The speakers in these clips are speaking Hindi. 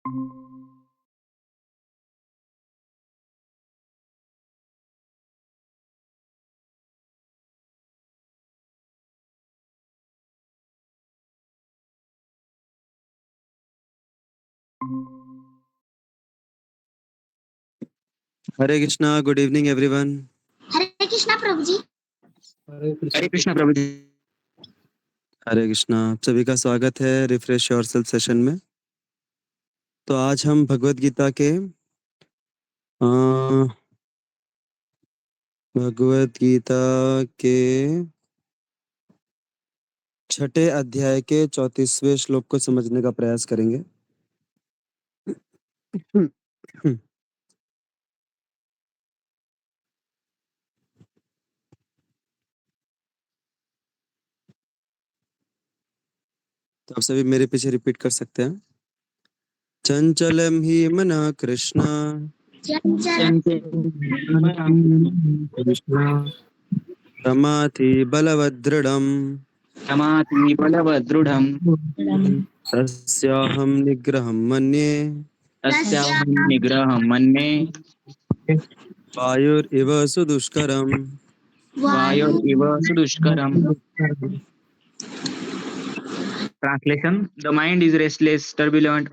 हरे कृष्णा, गुड इवनिंग एवरीवन। हरे कृष्णा प्रभु जी। हरे कृष्णा प्रभु जी। हरे कृष्णा, आप सभी का स्वागत है रिफ्रेश योरसेल्फ सेशन में। तो आज हम भगवत गीता के छठे अध्याय के 34वें श्लोक को समझने का प्रयास करेंगे। तो आप सभी मेरे पीछे रिपीट कर सकते हैं। चंचलम ही मनः कृष्ण प्रमाथि बलवदृढ़म् क्षमाति बलवदृढम् तस्याहं निग्रहं मन्ये तस्याहं निग्रहं मन्ये वायुरिव सुदुष्करम्। वायुरिव सुदुष्करम्। Translation: The mind is restless, turbulent,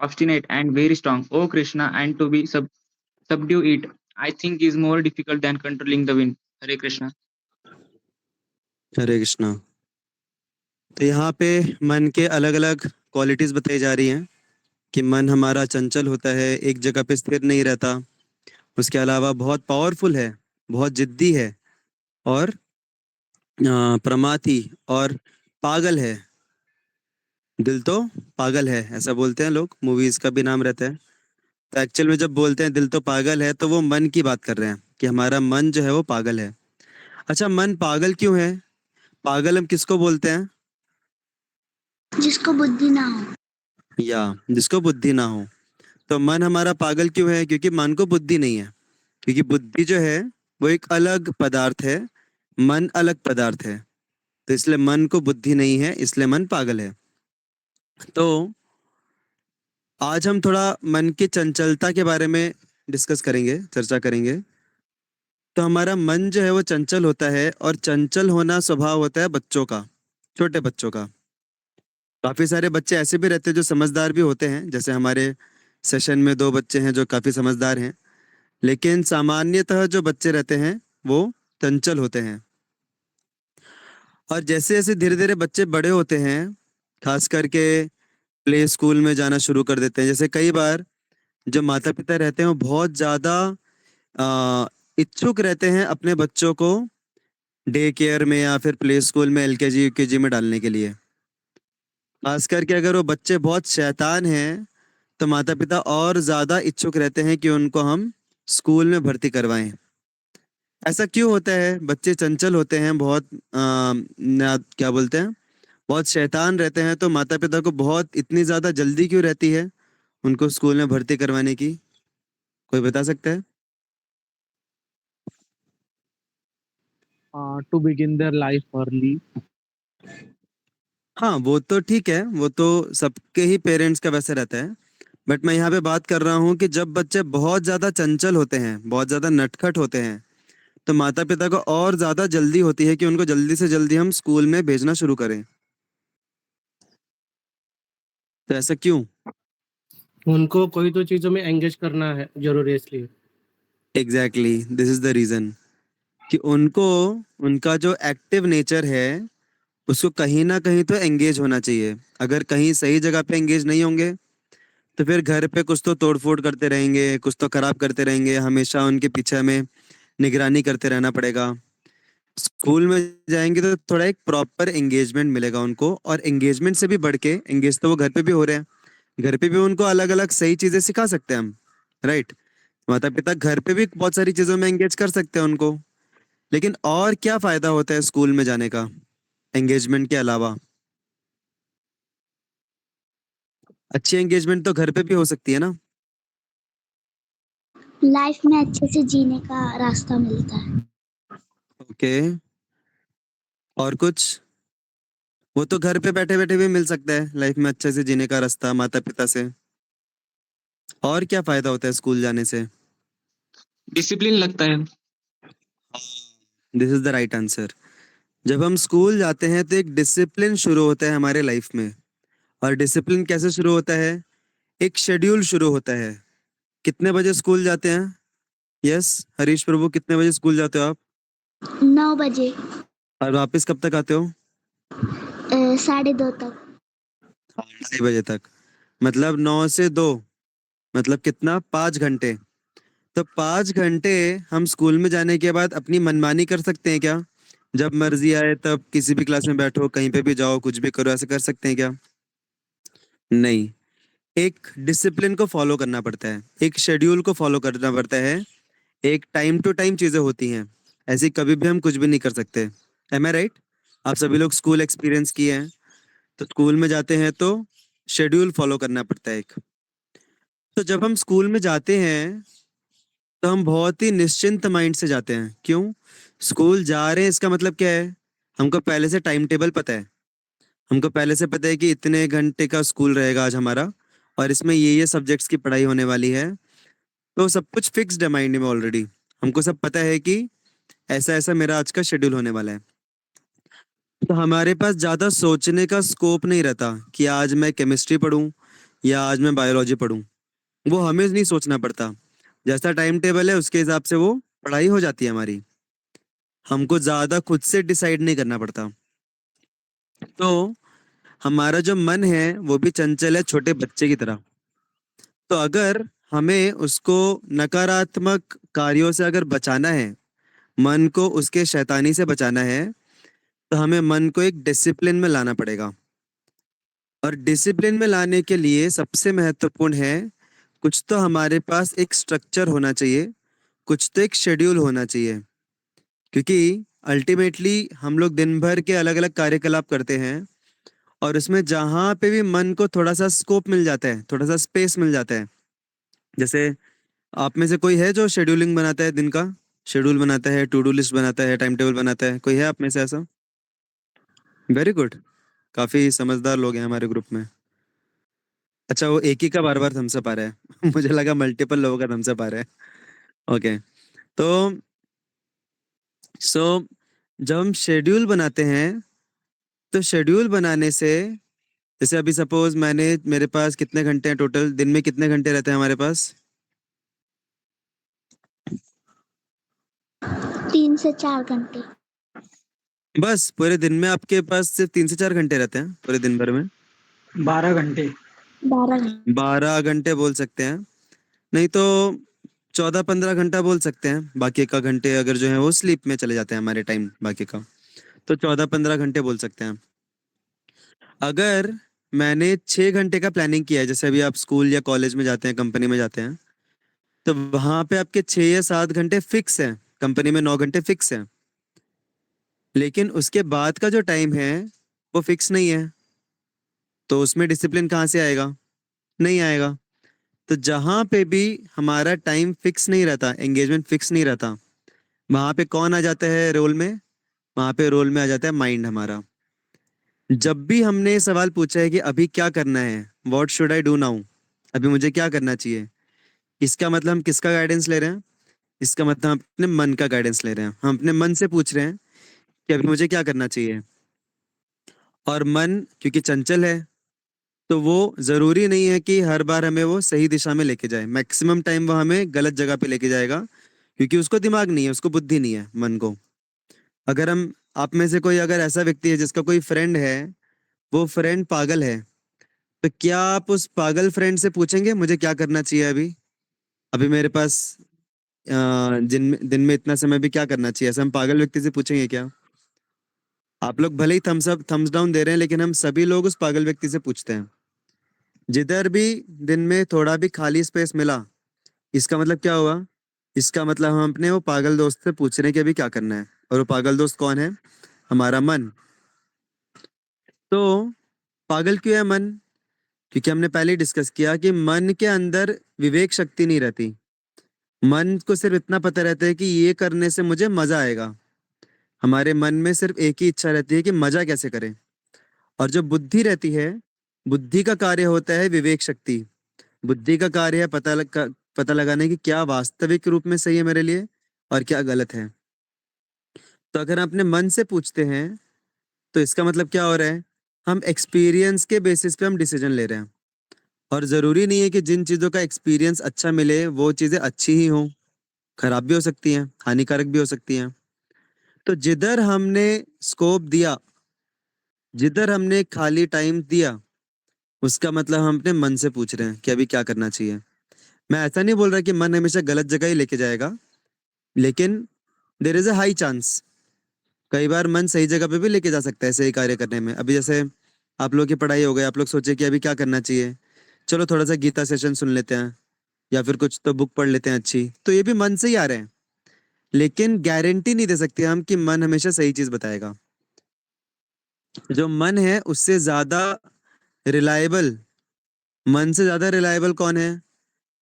obstinate, and very strong. O Krishna, and to be subdue it, I think is more difficult than controlling the wind. Hare Krishna. हरे कृष्णा। तो यहाँ पे मन के अलग अलग क्वालिटीज बताई जा रही हैं कि मन हमारा चंचल होता है, एक जगह पे स्थिर नहीं रहता। उसके अलावा बहुत पावरफुल है, बहुत जिद्दी है और प्रमाथी और पागल है। दिल तो पागल है ऐसा बोलते हैं लोग, मूवीज का भी नाम रहता है। तो एक्चुअल में जब बोलते हैं दिल तो पागल है तो वो मन की बात कर रहे हैं कि हमारा मन जो है वो पागल है। अच्छा, मन पागल क्यों है? पागल हम किसको बोलते हैं? जिसको बुद्धि ना हो या जिसको बुद्धि ना हो। तो मन हमारा पागल क्यों है? क्योंकि मन को बुद्धि नहीं है। क्योंकि बुद्धि जो है वो एक अलग पदार्थ है, मन अलग पदार्थ है। तो इसलिए मन को बुद्धि नहीं है, इसलिए मन पागल है। तो आज हम थोड़ा मन की चंचलता के बारे में डिस्कस करेंगे, चर्चा करेंगे। तो हमारा मन जो है वो चंचल होता है और चंचल होना स्वभाव होता है बच्चों का, छोटे बच्चों का। काफी सारे बच्चे ऐसे भी रहते हैं जो समझदार भी होते हैं, जैसे हमारे सेशन में दो बच्चे हैं जो काफी समझदार हैं। लेकिन सामान्यतः जो बच्चे रहते हैं वो चंचल होते हैं। और जैसे जैसे धीरे धीरे बच्चे बड़े होते हैं, खास करके प्ले स्कूल में जाना शुरू कर देते हैं। जैसे कई बार जो माता पिता रहते हैं वो बहुत ज्यादा इच्छुक रहते हैं अपने बच्चों को डे केयर में या फिर प्ले स्कूल में एलकेजी यूकेजी में डालने के लिए। खास करके अगर वो बच्चे बहुत शैतान हैं तो माता पिता और ज्यादा इच्छुक रहते हैं कि उनको हम स्कूल में भर्ती करवाएं। ऐसा क्यों होता है? बच्चे चंचल होते हैं, बहुत क्या बोलते हैं, बहुत शैतान रहते हैं। तो माता पिता को बहुत इतनी ज्यादा जल्दी क्यों रहती है उनको स्कूल में भर्ती करवाने की? कोई बता सकता है? To begin their life early. हाँ, वो तो ठीक है, वो तो सबके ही पेरेंट्स का वैसे रहता है। बट मैं यहाँ पे बात कर रहा हूँ कि जब बच्चे बहुत ज्यादा चंचल होते हैं, बहुत ज्यादा नटखट होते हैं, तो माता पिता को और ज्यादा जल्दी होती है कि उनको जल्दी से जल्दी हम स्कूल में भेजना शुरू करें। तो ऐसा क्यों? उनको कोई तो चीजों में एंगेज करना है जरूरी है इसलिए। Exactly, this is the reason कि उनको उनका जो एक्टिव नेचर है उसको कहीं ना कहीं तो एंगेज होना चाहिए। अगर कहीं सही जगह पे एंगेज नहीं होंगे तो फिर घर पे कुछ तो तोड़फोड़ करते रहेंगे, कुछ तो खराब करते रहेंगे। हमेशा उनके पीछे में निगरानी करते रहना पड़ेगा। स्कूल में जाएंगे तो थोड़ा एक प्रॉपर एंगेजमेंट मिलेगा उनको, और एंगेजमेंट से भी बढ़ के एंगेज तो वो घर पे भी हो रहे हैं। घर पे भी उनको अलग अलग सही चीजें सिखा सकते हैं हम, राइट? माता पिता घर पे भी बहुत सारी चीजों में एंगेज कर सकते हैं उनको। लेकिन और क्या फायदा होता है स्कूल में जाने का एंगेजमेंट के अलावा? अच्छी एंगेजमेंट तो घर पे भी हो सकती है ना। लाइफ में अच्छे से जीने का रास्ता मिलता है। ओके, और कुछ? वो तो घर पे बैठे बैठे भी मिल सकता है लाइफ में अच्छे से जीने का रास्ता माता पिता से। और क्या फायदा होता है स्कूल जाने से? डिसिप्लिन लगता है। This is the right answer. जब हम स्कूल जाते हैं तो एक डिसिप्लिन शुरू होता है हमारे लाइफ में। और डिसिप्लिन कैसे शुरू होता है? एक शेड्यूल शुरू होता है। कितने बजे स्कूल जाते हैं? यस, हरीश प्रभु, कितने बजे स्कूल जाते हो आप? 9 बजे। और वापस कब तक आते हो? 2:30 तक। 2:30 बजे तक। मतलब 9 से 2, मतलब कितना, 5 घंटे। तो 5 घंटे हम स्कूल में जाने के बाद अपनी मनमानी कर सकते हैं क्या? जब मर्जी आए तब किसी भी क्लास में बैठो, कहीं पे भी जाओ, कुछ भी करो, ऐसे कर सकते हैं क्या? नहीं। एक डिसिप्लिन को फॉलो करना पड़ता है, एक शेड्यूल को फॉलो करना पड़ता है, एक टाइम टू टाइम चीजें होती हैं। ऐसी कभी भी हम कुछ भी नहीं कर सकते। एम आई राइट? आप सभी लोग स्कूल एक्सपीरियंस किए हैं। तो स्कूल में जाते हैं तो शेड्यूल फॉलो करना पड़ता है एक। तो जब हम स्कूल में जाते हैं तो हम बहुत ही निश्चिंत माइंड से जाते हैं। क्यों? स्कूल जा रहे हैं इसका मतलब क्या है? हमको पहले से टाइम टेबल पता है। हमको पहले से पता है कि इतने घंटे का स्कूल रहेगा आज हमारा, और इसमें ये सब्जेक्ट्स की पढ़ाई होने वाली है। तो सब कुछ फिक्स्ड है माइंड में ऑलरेडी। हमको सब पता है कि ऐसा ऐसा मेरा आज का शेड्यूल होने वाला है। तो हमारे पास ज्यादा सोचने का स्कोप नहीं रहता कि आज मैं केमिस्ट्री पढूं या आज मैं बायोलॉजी पढूं। वो हमें नहीं सोचना पड़ता। जैसा टाइम टेबल है उसके हिसाब से वो पढ़ाई हो जाती है हमारी। हमको ज्यादा खुद से डिसाइड नहीं करना पड़ता। तो हमारा जो मन है वो भी चंचल है, छोटे बच्चे की तरह। तो अगर हमें उसको नकारात्मक कार्यों से अगर बचाना है, मन को उसके शैतानी से बचाना है, तो हमें मन को एक डिसिप्लिन में लाना पड़ेगा। और डिसिप्लिन में लाने के लिए सबसे महत्वपूर्ण है, कुछ तो हमारे पास एक स्ट्रक्चर होना चाहिए, कुछ तो एक शेड्यूल होना चाहिए। क्योंकि अल्टीमेटली हम लोग दिन भर के अलग अलग कार्यकलाप करते हैं, और उसमें जहाँ पे भी मन को थोड़ा सा स्कोप मिल जाता है, थोड़ा सा स्पेस मिल जाता है। जैसे आप में से कोई है जो शेड्यूलिंग बनाता है, दिन का शेड्यूल बनाता है, टू डू लिस्ट बनाता है, टाइम टेबल बनाता है? कोई है आप में से ऐसा? Very good. काफी समझदार लोग हैं हमारे ग्रुप में। अच्छा, वो एक ही का बार बार थम्स अप आ रहा है मुझे लगा मल्टीपल लोगों का थम्स अप आ रहा है। ओके। तो सो जब हम शेड्यूल बनाते हैं, तो शेड्यूल बनाने से, जैसे अभी सपोज मेरे पास कितने घंटे हैं टोटल, दिन में कितने घंटे रहते हैं हमारे पास? 3 से 4 घंटे। बस पूरे दिन में आपके पास सिर्फ 3 से 4 घंटे रहते हैं पूरे दिन भर में? 12 घंटे। 12 घंटे। 12 घंटे बोल सकते हैं। नहीं तो 14-15 घंटा बोल सकते हैं। बाकी का घंटे अगर जो है वो स्लीप में चले जाते हैं हमारे टाइम बाकी का, तो 14-15 घंटे बोल सकते हैं। अगर मैंने 6 घंटे का प्लानिंग किया है, जैसे अभी आप स्कूल या कॉलेज में जाते हैं, कंपनी में जाते हैं, तो वहां पे आपके 6 या 7 घंटे फिक्स हैं, कंपनी में 9 घंटे फिक्स हैं। लेकिन उसके बाद का जो टाइम है वो फिक्स नहीं है। तो उसमें डिसिप्लिन कहाँ से आएगा? नहीं आएगा। तो जहां पे भी हमारा टाइम फिक्स नहीं रहता, एंगेजमेंट फिक्स नहीं रहता, वहां पे कौन आ जाता है रोल में? वहां पे रोल में आ जाता है माइंड हमारा। जब भी हमने ये सवाल पूछा है कि अभी क्या करना है, what should I do now, अभी मुझे क्या करना चाहिए, इसका मतलब हम किसका गाइडेंस ले रहे हैं? इसका मतलब हम अपने मन का गाइडेंस ले रहे हैं। हम अपने मन से पूछ रहे हैं कि अभी मुझे क्या करना चाहिए। और मन क्योंकि चंचल है, तो वो जरूरी नहीं है कि हर बार हमें वो सही दिशा में लेके जाए। मैक्सिमम टाइम वो हमें गलत जगह पे लेके जाएगा, क्योंकि उसको दिमाग नहीं है, उसको बुद्धि नहीं है मन को। अगर हम, आप में से कोई अगर ऐसा व्यक्ति है जिसका कोई फ्रेंड है, वो फ्रेंड पागल है, तो क्या आप उस पागल फ्रेंड से पूछेंगे मुझे क्या करना चाहिए अभी? अभी मेरे पास दिन में इतना समय भी क्या करना चाहिए, ऐसा हम पागल व्यक्ति से पूछेंगे क्या? आप लोग भले ही थम्स अप थम्स डाउन दे रहे हैं, लेकिन हम सभी लोग उस पागल व्यक्ति से पूछते हैं। जिधर भी दिन में थोड़ा भी खाली स्पेस मिला, इसका मतलब क्या हुआ? इसका मतलब हम अपने वो पागल दोस्त से पूछ रहे हैं कि अभी क्या करना है। और वो पागल दोस्त कौन है? हमारा मन। तो पागल क्यों है मन? क्योंकि हमने पहले ही डिस्कस किया कि मन के अंदर विवेक शक्ति नहीं रहती। मन को सिर्फ इतना पता रहता है कि ये करने से मुझे मजा आएगा। हमारे मन में सिर्फ एक ही इच्छा रहती है कि मजा कैसे करें। और जो बुद्धि रहती है, बुद्धि का कार्य होता है विवेक शक्ति। बुद्धि का कार्य है पता लगाने की क्या वास्तविक रूप में सही है मेरे लिए और क्या गलत है। तो अगर हम अपने मन से पूछते हैं तो इसका मतलब क्या हो रहा है, हम एक्सपीरियंस के बेसिस पे हम डिसीजन ले रहे हैं। और जरूरी नहीं है कि जिन चीजों का एक्सपीरियंस अच्छा मिले वो चीजें अच्छी ही हों, खराब भी हो सकती हैं, हानिकारक भी हो सकती हैं। तो जिधर हमने स्कोप दिया, जिधर हमने खाली टाइम दिया, उसका मतलब हम अपने मन से पूछ रहे हैं कि अभी क्या करना चाहिए। मैं ऐसा नहीं बोल रहा कि मन हमेशा गलत जगह ही लेके जाएगा, लेकिन there is a high chance कई बार मन सही जगह पे भी लेके जा सकता है सही कार्य करने में। अभी जैसे आप लोग की पढ़ाई हो गई, आप लोग सोचे कि अभी क्या करना चाहिए, चलो थोड़ा सा गीता सेशन सुन लेते हैं या फिर कुछ तो बुक पढ़ लेते हैं अच्छी, तो ये भी मन से ही आ रहे हैं। लेकिन गारंटी नहीं दे सकते हम कि मन हमेशा सही चीज बताएगा। जो मन है उससे ज्यादा रिलायबल, मन से ज्यादा रिलायबल कौन है?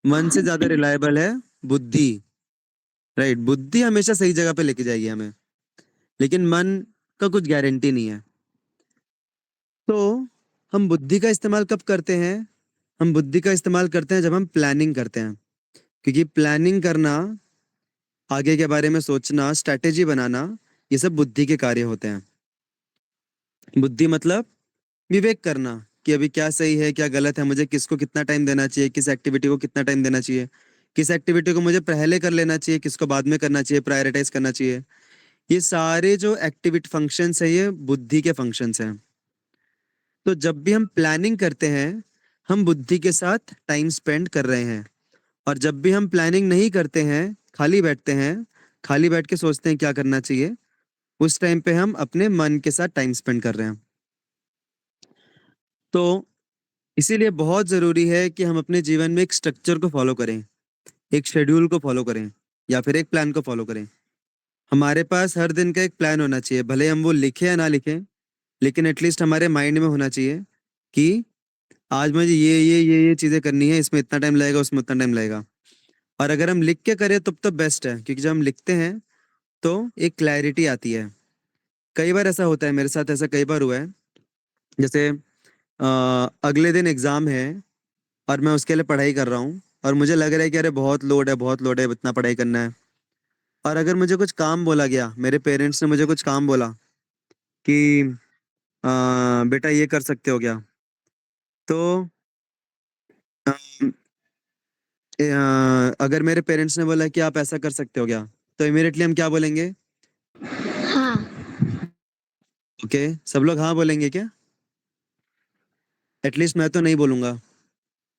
मन से ज्यादा रिलायबल है बुद्धि। राइट, बुद्धि हमेशा सही जगह पे लेके जाएगी हमें, लेकिन मन का कुछ गारंटी नहीं है। तो हम बुद्धि का इस्तेमाल कब करते हैं? हम बुद्धि का इस्तेमाल करते हैं जब हम प्लानिंग करते हैं, क्योंकि प्लानिंग करना, आगे के बारे में सोचना, स्ट्रैटेजी बनाना, ये सब बुद्धि के कार्य होते हैं। बुद्धि मतलब विवेक करना कि अभी क्या सही है क्या गलत है, मुझे किसको कितना टाइम देना चाहिए, किस एक्टिविटी को कितना टाइम देना चाहिए, किस एक्टिविटी को मुझे पहले कर लेना चाहिए, किसको बाद में करना चाहिए, प्रायोरिटाइज करना चाहिए। ये सारे जो एक्टिविटी फंक्शंस है ये बुद्धि के फंक्शंस हैं। तो जब भी हम प्लानिंग करते हैं हम बुद्धि के साथ टाइम स्पेंड कर रहे हैं। और जब भी हम प्लानिंग नहीं करते हैं, खाली बैठते हैं, खाली बैठ के सोचते हैं क्या करना चाहिए, उस टाइम पे हम अपने मन के साथ टाइम स्पेंड कर रहे हैं। तो इसीलिए बहुत जरूरी है कि हम अपने जीवन में एक स्ट्रक्चर को फॉलो करें, एक शेड्यूल को फॉलो करें या फिर एक प्लान को फॉलो करें। हमारे पास हर दिन का एक प्लान होना चाहिए, भले हम वो लिखें या ना लिखें, लेकिन एटलीस्ट हमारे माइंड में होना चाहिए कि आज मुझे ये चीजें करनी है, इसमें इतना टाइम लगेगा, उसमें उतना टाइम लगेगा। और अगर हम लिख के करें तब तो बेस्ट है, क्योंकि जब हम लिखते हैं तो एक क्लैरिटी आती है। कई बार ऐसा होता है, मेरे साथ ऐसा कई बार हुआ है, जैसे अगले दिन एग्जाम है और मैं उसके लिए पढ़ाई कर रहा हूँ और मुझे लग रहा है कि अरे बहुत लोड है, बहुत लोड है, इतना पढ़ाई करना है। और अगर मुझे कुछ काम बोला गया, मेरे पेरेंट्स ने मुझे कुछ काम बोला कि बेटा ये कर सकते हो क्या, तो अगर मेरे पेरेंट्स ने बोला कि आप ऐसा कर सकते हो क्या, तो इमीडिएटली हम क्या बोलेंगे? हाँ। ओके, सब लोग हाँ बोलेंगे क्या? एटलीस्ट मैं तो नहीं बोलूंगा।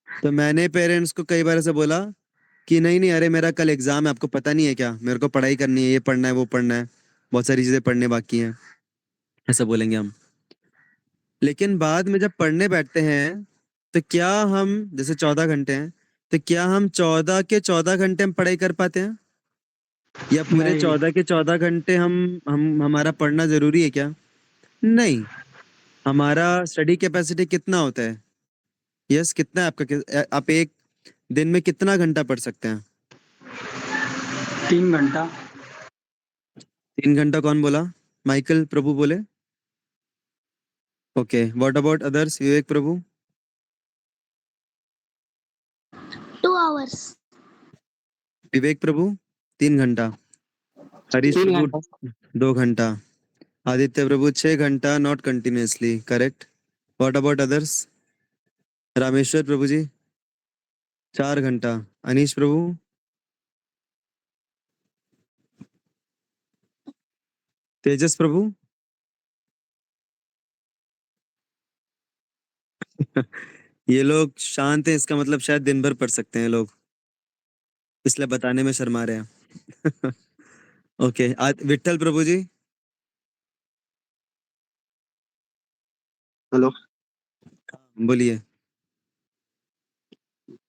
तो मैंने पेरेंट्स को कई बार ऐसे बोला कि नहीं नहीं, अरे मेरा कल एग्जाम है, आपको पता नहीं है क्या, मेरे को पढ़ाई करनी है, ये पढ़ना है वो पढ़ना है, बहुत सारी चीजें पढ़ने बाकी हैं, ऐसा बोलेंगे हम। लेकिन बाद में जब पढ़ने बैठते हैं तो क्या हम, जैसे 14 घंटे हैं, तो क्या हम 14 के 14 घंटे हम पढ़ाई कर पाते हैं? या पूरे नहीं। 14 के 14 घंटे हम हमारा पढ़ना जरूरी है क्या? नहीं। हमारा स्टडी कैपेसिटी कितना होता है? यस, कितना है आपका? आप एक दिन में कितना घंटा पढ़ सकते हैं? 3 घंटा। 3 घंटा कौन बोला? माइकल प्रभु बोले। Okay, what about others? Vivek Prabhu? 2 hours। विवेक प्रभु 3 घंटा। हरीश 3 प्रभु घंटा। 2 घंटा। आदित्य प्रभु 6 घंटा, not continuously, correct. What about others? Rameshwar Prabhu ji 4 घंटा। अनीश प्रभु? तेजस प्रभु? ये लोग शांत हैं, इसका मतलब शायद दिन भर पढ़ सकते हैं लोग, इसलिए बताने में शर्मा रहे हैं। ओके, विट्ठल प्रभु जी? हेलो। बोलिए।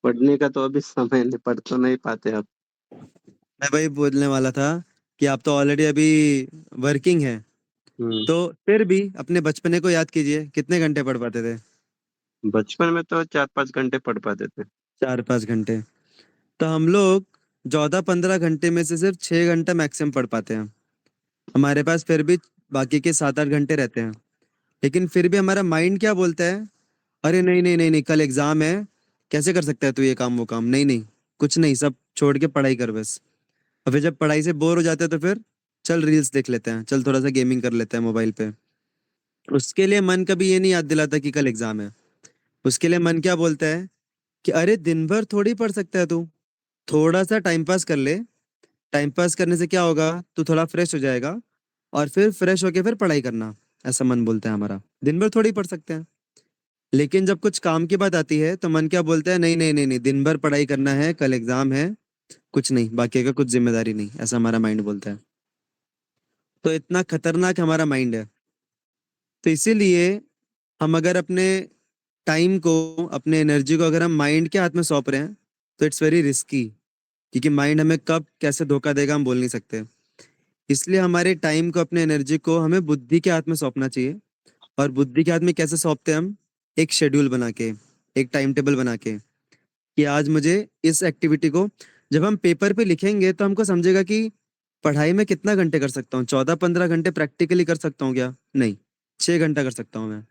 पढ़ने का तो अभी समय नहीं, पढ़ तो नहीं पाते आप। मैं वही बोलने वाला था कि आप तो ऑलरेडी अभी वर्किंग है, तो फिर भी अपने बचपने को याद कीजिए, कितने घंटे पढ़ पाते थे? बचपन में तो 4-5 घंटे पढ़ पाते थे। 4-5 घंटे। तो हम लोग 14-15 घंटे में से सिर्फ 6 घंटा मैक्सिमम पढ़ पाते हैं। हमारे पास फिर भी बाकी के 7-8 घंटे रहते हैं। लेकिन फिर भी हमारा माइंड क्या बोलता है? अरे नहीं नहीं नहीं नहीं, कल एग्जाम है, कैसे कर सकता है तू ये काम वो काम, नहीं नहीं, कुछ नहीं, सब छोड़ के पढ़ाई कर बस। और फिर जब पढ़ाई से बोर हो जाते हैं तो फिर चल रील्स देख लेते हैं, चल थोड़ा सा गेमिंग कर लेते हैं मोबाइल पे। उसके लिए मन कभी ये नहीं याद दिलाता कि कल एग्जाम है। उसके लिए मन क्या बोलता है कि अरे दिन भर थोड़ी पढ़ सकता है तू, थोड़ा सा टाइम पास कर ले। टाइम पास करने से क्या होगा, तू थोड़ा फ्रेश हो जाएगा, और फिर फ्रेश होके फिर पढ़ाई करना। ऐसा मन बोलता है हमारा, दिन भर थोड़ी पढ़ सकते हैं। लेकिन जब कुछ काम की बात आती है तो मन क्या बोलता है, नहीं नहीं नहीं नहीं, दिन भर पढ़ाई करना है, कल एग्जाम है, कुछ नहीं, बाकी का कुछ जिम्मेदारी नहीं, ऐसा हमारा माइंड बोलता है। तो इतना खतरनाक हमारा माइंड है। तो इसीलिए हम अगर अपने टाइम को, अपने एनर्जी को अगर हम माइंड के हाथ में सौंप रहे हैं तो इट्स वेरी रिस्की, क्योंकि माइंड हमें कब कैसे धोखा देगा हम बोल नहीं सकते। इसलिए हमारे टाइम को, अपने एनर्जी को हमें बुद्धि के हाथ में सौंपना चाहिए। और बुद्धि के हाथ में कैसे सौंपते हैं हम, एक शेड्यूल बना के, एक टाइम टेबल बना के, कि आज मुझे इस एक्टिविटी को, जब हम पेपर पे लिखेंगे तो हमको समझेगा कि पढ़ाई में कितना घंटे कर सकता हूँ, 14-15 घंटे प्रैक्टिकली कर सकता हूँ क्या, नहीं, 6 घंटा कर सकता हूँ मैं।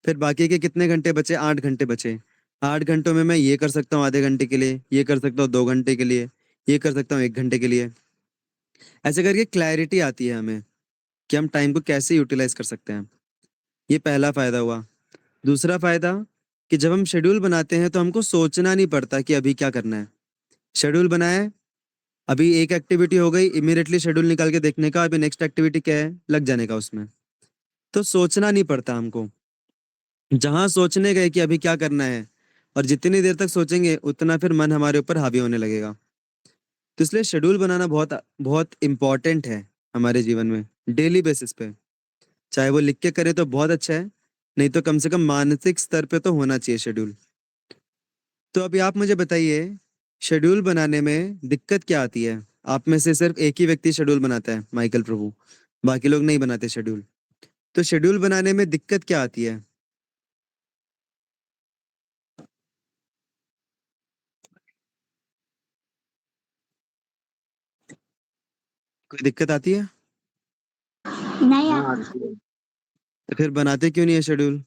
फिर बाकी के कितने घंटे बचे, 8 घंटे बचे। 8 घंटों में मैं ये कर सकता हूँ आधे घंटे के लिए, ये कर सकता हूँ 2 घंटे के लिए, ये कर सकता हूँ 1 घंटे के लिए। ऐसे करके क्लैरिटी आती है हमें कि हम टाइम को कैसे यूटिलाइज कर सकते हैं। ये पहला फायदा हुआ। दूसरा फायदा, कि जब हम शेड्यूल बनाते हैं तो हमको सोचना नहीं पड़ता कि अभी क्या करना है। शेड्यूल बनाए, अभी एक एक्टिविटी हो गई, इमीडिएटली शेड्यूल निकाल के देखने का अभी नेक्स्ट एक्टिविटी क्या है, लग जाने का उसमें। तो सोचना नहीं पड़ता हमको। जहां सोचने गए कि अभी क्या करना है, और जितनी देर तक सोचेंगे उतना फिर मन हमारे ऊपर हावी होने लगेगा। तो इसलिए शेड्यूल बनाना बहुत बहुत इम्पोर्टेंट है हमारे जीवन में, डेली बेसिस पे। चाहे वो लिख के करे तो बहुत अच्छा है, नहीं तो कम से कम मानसिक स्तर पे तो होना चाहिए शेड्यूल। तो अभी आप मुझे बताइए, शेड्यूल बनाने में दिक्कत क्या आती है। आप में से सिर्फ एक ही व्यक्ति शेड्यूल बनाता है, माइकल प्रभु, बाकी लोग नहीं बनाते शेड्यूल। तो शेड्यूल बनाने में दिक्कत क्या आती है। कोई दिक्कत आती है, नहीं हाँ आता। आती है। तो फिर बनाते क्यों नहीं है शेड्यूल।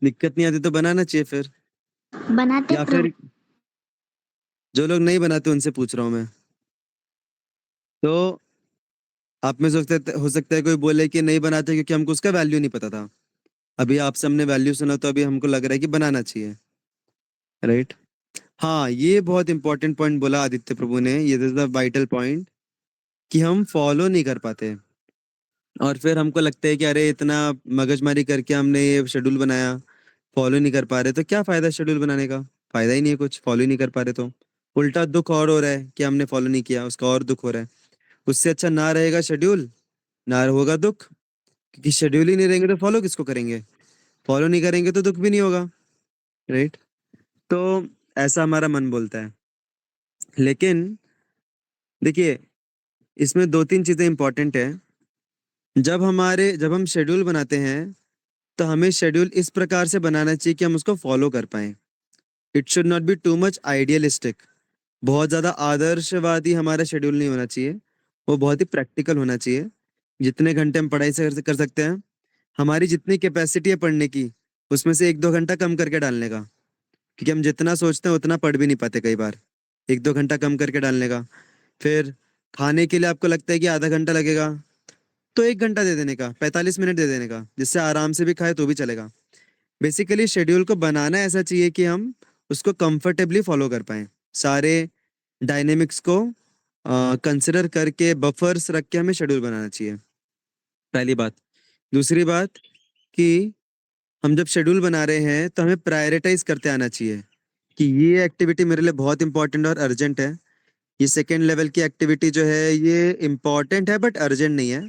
दिक्कत नहीं आती तो बनाना चाहिए फिर। बनाते या प्रभु। फिर जो लोग नहीं बनाते उनसे पूछ रहा हूँ मैं। तो आप में हो सकता है कोई बोले कि नहीं बनाते क्योंकि हमको उसका वैल्यू नहीं पता था। अभी आप सबने वैल्यू सुना तो अभी हमको लग रहा है कि बनाना चाहिए, राइट। हाँ, ये बहुत इंपॉर्टेंट पॉइंट बोला आदित्य प्रभु ने, ये इज द वाइटल पॉइंट, कि हम फॉलो नहीं कर पाते। और फिर हमको लगता है कि अरे इतना मगजमारी करके हमने ये शेड्यूल बनाया, फॉलो नहीं कर पा रहे, तो क्या फायदा शेड्यूल बनाने का। फायदा ही नहीं है कुछ, फॉलो ही नहीं कर पा रहे तो उल्टा दुख और हो रहा है कि हमने फॉलो नहीं किया, उसका और दुख हो रहा है। उससे अच्छा ना रहेगा शेड्यूल, ना होगा दुख, क्योंकि शेड्यूल ही नहीं रहेंगे तो फॉलो किसको करेंगे, फॉलो नहीं करेंगे तो दुख भी नहीं होगा, राइट। तो ऐसा हमारा मन बोलता है। लेकिन देखिए, इसमें 2-3 चीजें इंपॉर्टेंट है। जब हम शेड्यूल बनाते हैं तो हमें शेड्यूल इस प्रकार से बनाना चाहिए कि हम उसको फॉलो कर पाए। It should not be too much idealistic. बहुत ज्यादा आदर्शवादी हमारा शेड्यूल नहीं होना चाहिए, वो बहुत ही प्रैक्टिकल होना चाहिए। जितने घंटे हम पढ़ाई से कर सकते हैं, हमारी जितनी कैपेसिटी है पढ़ने की, उसमें से 1-2 घंटा कम करके डालने का। क्योंकि हम जितना सोचते हैं उतना पढ़ भी नहीं पाते कई बार। 1-2 घंटा कम करके डालने का। फिर खाने के लिए आपको लगता है कि आधा घंटा लगेगा, तो 1 घंटा दे देने का, 45 मिनट दे देने का, जिससे आराम से भी खाए तो भी चलेगा। बेसिकली शेड्यूल को बनाना ऐसा चाहिए कि हम उसको कंफर्टेबली फॉलो कर पाए। सारे डायनेमिक्स को कंसिडर करके, बफर्स रख के हमें शेड्यूल बनाना चाहिए, पहली बात। दूसरी बात, कि हम जब शेड्यूल बना रहे हैं तो हमें प्रायोरिटाइज करते आना चाहिए कि ये एक्टिविटी मेरे लिए बहुत इंपॉर्टेंट और अर्जेंट है। ये सेकेंड लेवल की एक्टिविटी जो है ये इंपॉर्टेंट है बट अर्जेंट नहीं है।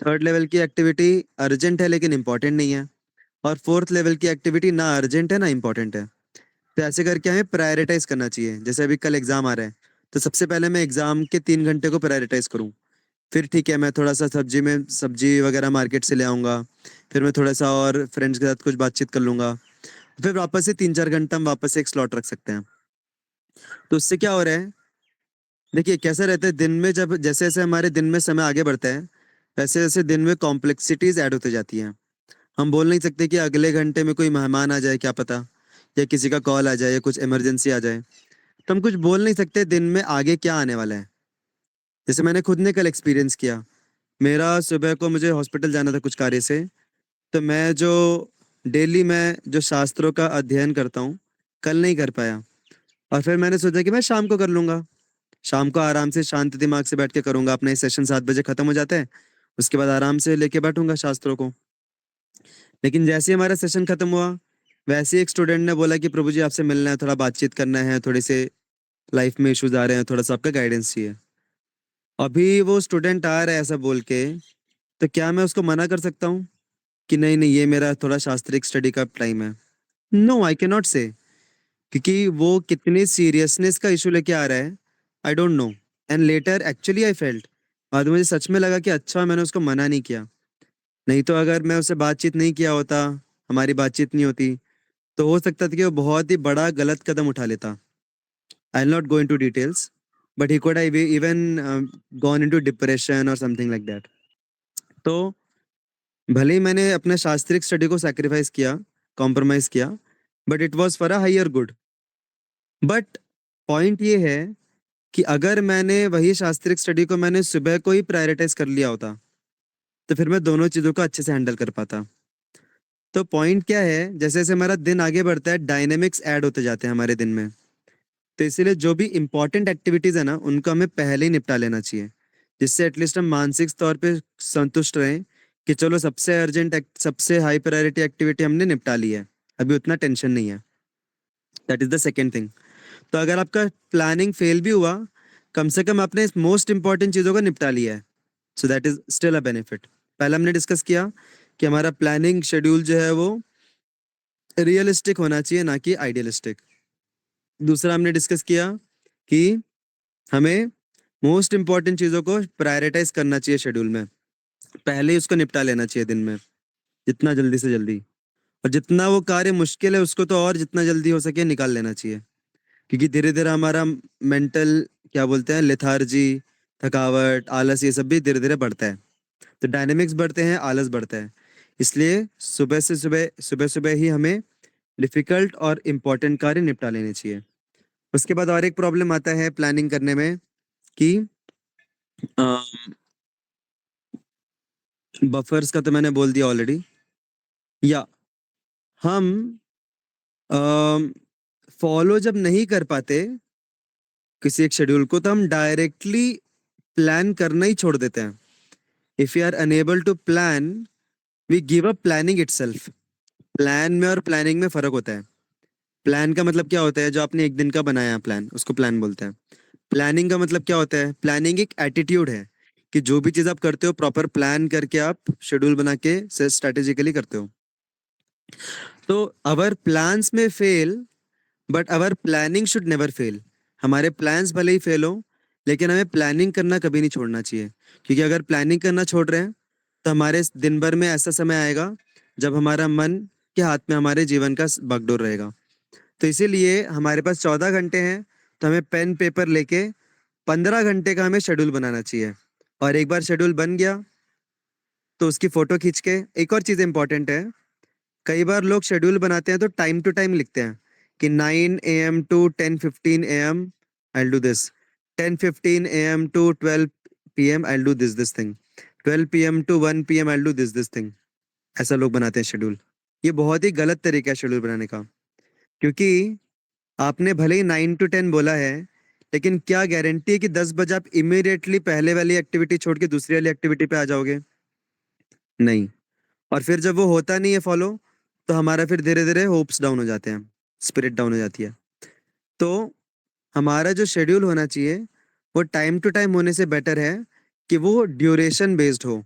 थर्ड लेवल की एक्टिविटी अर्जेंट है लेकिन इंपॉर्टेंट नहीं है। और फोर्थ लेवल की एक्टिविटी ना अर्जेंट है ना इंपॉर्टेंट है। तो ऐसे करके हमें प्रायोरिटाइज करना चाहिए। जैसे अभी कल एग्जाम आ रहा है, तो सबसे पहले मैं एग्जाम के 3 घंटे को प्रायोरिटाइज करूँ। फिर ठीक है, मैं थोड़ा सा सब्जी वगैरह मार्केट से ले आऊँगा। फिर मैं थोड़ा सा और फ्रेंड्स के साथ कुछ बातचीत कर लूंगा। फिर वापस से 3-4 घंटा हम वापस से एक स्लॉट रख सकते हैं। तो उससे क्या हो रहा है, देखिए कैसा रहता है दिन में, जब जैसे जैसे हमारे दिन में समय आगे बढ़ता है, वैसे वैसे दिन में कॉम्प्लेक्सिटीज ऐड होते जाती हैं। हम बोल नहीं सकते कि अगले घंटे में कोई मेहमान आ जाए, क्या पता, या किसी का कॉल आ जाए या कुछ इमरजेंसी आ जाए। तो हम कुछ बोल नहीं सकते दिन में आगे क्या आने वाला है। जैसे मैंने खुद ने कल एक्सपीरियंस किया, मेरा सुबह को मुझे हॉस्पिटल जाना था कुछ कार्य से। तो मैं जो डेली मैं जो शास्त्रों का अध्ययन करता हूँ, कल नहीं कर पाया। और फिर मैंने सोचा कि मैं शाम को कर लूंगा। शाम को आराम से शांत दिमाग से बैठ के करूंगा। अपना ये सेशन 7 बजे खत्म हो जाता है, उसके बाद आराम से लेके बैठूंगा शास्त्रों को। लेकिन जैसे ही हमारा सेशन खत्म हुआ, वैसे ही एक स्टूडेंट ने बोला कि प्रभु जी आपसे मिलना है, थोड़ा बातचीत करना है, थोड़े से लाइफ में इश्यूज आ रहे हैं, थोड़ा सा आपका गाइडेंस चाहिए। अभी वो स्टूडेंट आ रहा है ऐसा बोल के, तो क्या मैं उसको मना कर सकता हूँ कि नहीं नहीं ये मेरा थोड़ा शास्त्रिक स्टडी का टाइम है? नो, आई कैन नॉट से। क्योंकि वो कितनी सीरियसनेस का इशू लेके आ रहा है, I don't know. And later actually I felt, बाद में मुझे सच में लगा कि अच्छा मैंने उसको मना नहीं किया। नहीं तो अगर मैं उससे बातचीत नहीं किया होता, हमारी बातचीत नहीं होती, तो हो सकता था कि वो बहुत ही बड़ा गलत कदम उठा लेता। I will not go into details, but he could I even gone into depression और समथिंग लाइक दैट। तो भले ही मैंने अपने शास्त्रिक स्टडी को सैक्रिफाइस किया, कॉम्प्रोमाइज किया, but it was for a higher good. But point ये है कि अगर मैंने वही शास्त्रिक स्टडी को मैंने सुबह को ही प्रायोरिटाइज कर लिया होता, तो फिर मैं दोनों चीज़ों को अच्छे से हैंडल कर पाता। तो पॉइंट क्या है, जैसे जैसे हमारा दिन आगे बढ़ता है, डायनेमिक्स ऐड होते जाते हैं हमारे दिन में। तो इसीलिए जो भी इंपॉर्टेंट एक्टिविटीज़ है ना, उनको हमें पहले ही निपटा लेना चाहिए, जिससे एटलीस्ट हम मानसिक तौर पे संतुष्ट रहें कि चलो सबसे अर्जेंट, सबसे हाई प्रायोरिटी एक्टिविटी हमने निपटा ली है, अभी उतना टेंशन नहीं है। That is the second thing. तो अगर आपका प्लानिंग फेल भी हुआ, कम से कम आपने मोस्ट इंपॉर्टेंट चीज़ों को निपटा लिया है, so that is still a benefit. पहले हमने डिस्कस किया कि हमारा प्लानिंग शेड्यूल जो है वो रियलिस्टिक होना चाहिए, ना कि आइडियलिस्टिक। दूसरा हमने डिस्कस किया कि हमें मोस्ट इंपॉर्टेंट चीज़ों को प्रायोरिटाइज करना चाहिए शेड्यूल में, पहले ही उसको निपटा लेना चाहिए दिन में, जितना जल्दी से जल्दी। और जितना वो कार्य मुश्किल है उसको तो और जितना जल्दी हो सके निकाल लेना चाहिए, क्योंकि धीरे धीरे हमारा मेंटल, क्या बोलते हैं, लेथार्जी, थकावट, आलस, ये सब भी धीरे धीरे बढ़ता है। तो डायनेमिक्स बढ़ते हैं, आलस बढ़ता है। इसलिए सुबह सुबह ही हमें डिफिकल्ट और इम्पोर्टेंट कार्य निपटा लेने चाहिए। उसके बाद और एक प्रॉब्लम आता है प्लानिंग करने में कि बफर्स का तो मैंने बोल दिया ऑलरेडी। या हम फॉलो जब नहीं कर पाते किसी एक शेड्यूल को, तो हम डायरेक्टली प्लान करना ही छोड़ देते हैं। If you are unable to plan, we give up planning itself. Plan में और प्लानिंग में फर्क होता है। प्लान का मतलब क्या होता है, जो आपने एक दिन का बनाया प्लान, उसको प्लान बोलते हैं। प्लानिंग का मतलब क्या होता है, प्लानिंग एक एटीट्यूड है कि जो भी चीज आप करते हो प्रॉपर प्लान करके, आप शेड्यूल बना के स्ट्रेटेजिकली करते हो। तो अवर प्लान्स में fail, but our planning should never fail. हमारे प्लान्स भले ही फेल हो, लेकिन हमें प्लानिंग करना कभी नहीं छोड़ना चाहिए। क्योंकि अगर प्लानिंग करना छोड़ रहे हैं, तो हमारे दिन भर में ऐसा समय आएगा जब हमारा मन के हाथ में हमारे जीवन का बागडोर रहेगा। तो इसीलिए हमारे पास 14 घंटे हैं, तो हमें पेन पेपर लेके 15 घंटे का हमें शेड्यूल बनाना चाहिए। और एक बार शेड्यूल बन गया तो उसकी फोटो खींच के, एक और चीज़ इंपॉर्टेंट है, कई बार लोग शेड्यूल बनाते हैं तो टाइम टू टाइम लिखते हैं कि 9 AM to 10:15 AM I do this, 10:15 AM to 12 PM I do this thing, 12 PM to 1 PM I do this thing. ऐसा लोग बनाते हैं शेड्यूल। ये बहुत ही गलत तरीका है शेड्यूल बनाने का। क्योंकि आपने भले ही 9 to 10 बोला है, लेकिन क्या गारंटी है कि 10 बजे आप इमीडिएटली पहले वाली एक्टिविटी छोड़ के दूसरी वाली एक्टिविटी पे आ जाओगे? नहीं। और फिर जब वो होता नहीं है फॉलो, तो हमारा फिर धीरे धीरे होप्स डाउन हो जाते हैं, स्पिरिट डाउन हो जाती है। तो हमारा जो शेड्यूल होना चाहिए, वो टाइम टू टाइम होने से बेटर है कि वो ड्यूरेशन बेस्ड हो,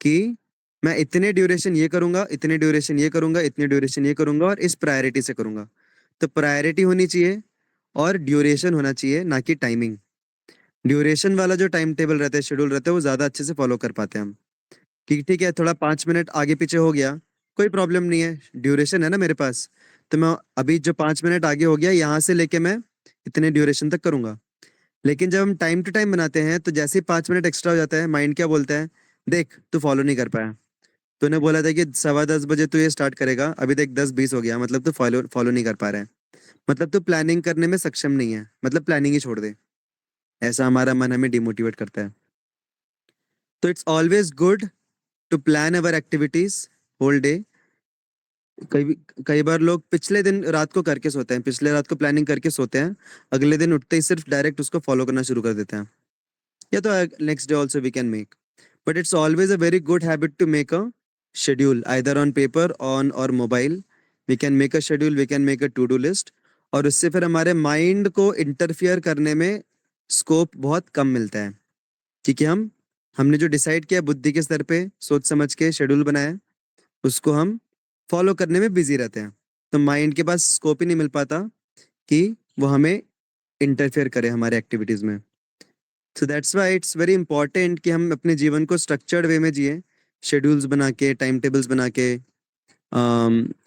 कि मैं इतने ड्यूरेशन ये करूंगा, इतने ड्यूरेशन ये करूंगा, इतने ड्यूरेशन ये करूंगा, और इस प्रायोरिटी से करूंगा। तो प्रायोरिटी होनी चाहिए और ड्यूरेशन होना चाहिए, ना कि टाइमिंग। ड्यूरेशन वाला जो टाइम टेबल रहता है, शेड्यूल रहता है, वो ज़्यादा अच्छे से फॉलो कर पाते हैं हम। कि ठीक है, थोड़ा 5 मिनट आगे पीछे हो गया, कोई प्रॉब्लम नहीं है, ड्यूरेशन है ना मेरे पास। तो मैं अभी जो 5 मिनट आगे हो गया, यहाँ से लेके मैं इतने ड्यूरेशन तक करूंगा। लेकिन जब हम टाइम टू टाइम बनाते हैं, तो जैसे ही 5 मिनट एक्स्ट्रा हो जाता है, माइंड क्या बोलता है, देख तू फॉलो नहीं कर पाया, तूने बोला था कि 10:15 बजे तू ये स्टार्ट करेगा, अभी देख 10:20 हो गया, मतलब तू फॉलो फॉलो नहीं कर पा रहा है, मतलब तू प्लानिंग करने में सक्षम नहीं है, मतलब प्लानिंग ही छोड़ दे। ऐसा हमारा मन हमें डिमोटिवेट करता है। तो it's always good to plan our activities whole day. कई कई बार लोग पिछले दिन रात को करके सोते हैं, पिछले रात को प्लानिंग करके सोते हैं, अगले दिन उठते ही सिर्फ डायरेक्ट उसको फॉलो करना शुरू कर देते हैं, या तो next day also we can make, but it's always a very good habit to make a schedule either on paper on or mobile. We can make a schedule, we can make a to do list, और उससे फिर हमारे माइंड को इंटरफियर करने में स्कोप बहुत कम मिलता है, क्योंकि हमने जो डिसाइड किया बुद्धि के स्तर पे सोच समझ के शेड्यूल बनाया, उसको हम फॉलो करने में बिजी रहते हैं, तो माइंड के पास स्कोप ही नहीं मिल पाता कि वो हमें इंटरफेयर करे हमारे एक्टिविटीज में। So that's why it's very important कि हम अपने जीवन को स्ट्रक्चर्ड वे में जिए, शेड्यूल्स बना के, टाइम टेबल्स बना के।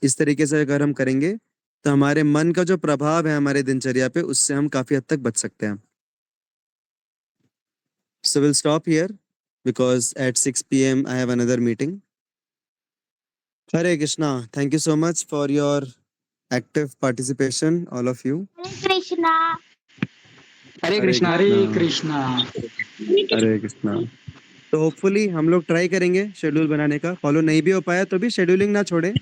इस तरीके से अगर हम करेंगे तो हमारे मन का जो प्रभाव है हमारे दिनचर्या पे, उससे हम काफी हद तक बच सकते हैं। So will stop here because at 6 PM I have another meeting. Hare Krishna. Thank you so much for your active participation, all of you. Hare Krishna. Hare Krishna. Hare Krishna. Hare Krishna. तो होपफुली हम लोग ट्राई करेंगे शेड्यूल बनाने का, फॉलो नहीं भी हो पाया तो भी शेड्यूलिंग ना छोड़े,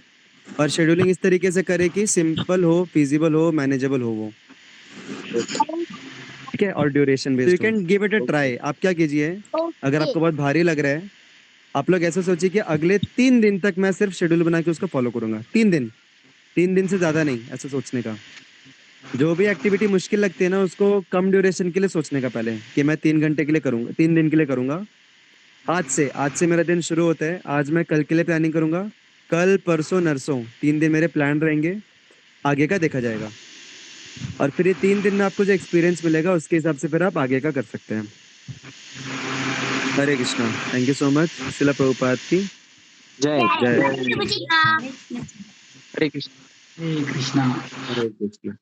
और शेड्यूलिंग इस तरीके से करें कि सिंपल हो, फिजिबल हो, मैनेजेबल हो वो, ठीक है, और duration based. You can give it a try. आप क्या कीजिए, अगर आपको बहुत भारी लग रहा है, आप लोग ऐसे सोचिए कि अगले 3 दिन तक मैं सिर्फ शेड्यूल बना के उसको फॉलो करूंगा। 3 दिन से ज्यादा नहीं, ऐसे सोचने का। जो भी एक्टिविटी मुश्किल लगती है ना, उसको कम ड्यूरेशन के लिए सोचने का पहले, कि मैं 3 घंटे के लिए करूंगा, 3 दिन के लिए करूंगा। आज से मेरा दिन शुरू होता है, आज मैं कल के लिए प्लानिंग करूंगा, कल परसों नरसों 3 दिन मेरे प्लान रहेंगे, आगे का देखा जाएगा, और फिर ये 3 दिन में आपको जो एक्सपीरियंस मिलेगा उसके हिसाब से फिर आप आगे का कर सकते हैं। Hare Krishna. Thank you so much. Srila Prabhupada की जय जय। हरे कृष्णा। Hare Krishna. हरे कृष्णा। हरे कृष्णा।